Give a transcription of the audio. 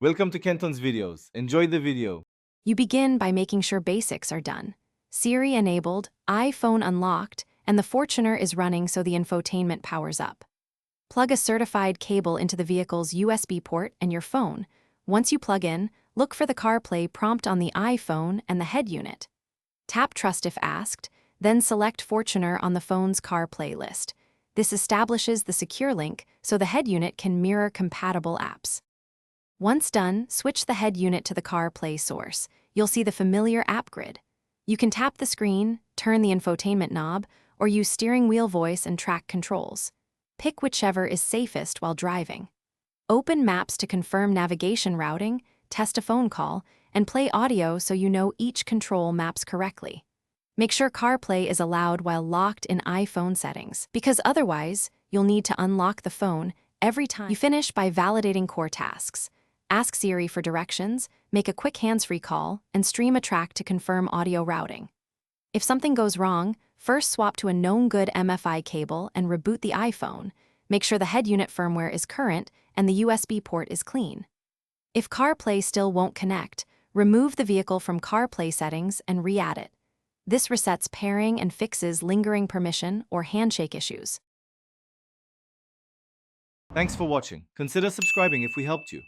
Welcome to Kenton's videos. Enjoy the video. You begin by making sure basics are done. Siri enabled, iPhone unlocked, and the Fortuner is running so the infotainment powers up. Plug a certified cable into the vehicle's USB port and your phone. Once you plug in, look for the CarPlay prompt on the iPhone and the head unit. Tap Trust if asked, then select Fortuner on the phone's CarPlay list. This establishes the secure link so the head unit can mirror compatible apps. Once done, switch the head unit to the CarPlay source. You'll see the familiar app grid. You can tap the screen, turn the infotainment knob, or use steering wheel voice and track controls. Pick whichever is safest while driving. Open Maps to confirm navigation routing, test a phone call, and play audio so you know each control maps correctly. Make sure CarPlay is allowed while locked in iPhone settings, because otherwise, you'll need to unlock the phone every time. You finish by validating core tasks. Ask Siri for directions, make a quick hands-free call, and stream a track to confirm audio routing. If something goes wrong, first swap to a known good MFI cable and reboot the iPhone. Make sure the head unit firmware is current and the USB port is clean. If CarPlay still won't connect, remove the vehicle from CarPlay settings and re-add it. This resets pairing and fixes lingering permission or handshake issues. Thanks for watching. Consider subscribing if we helped you.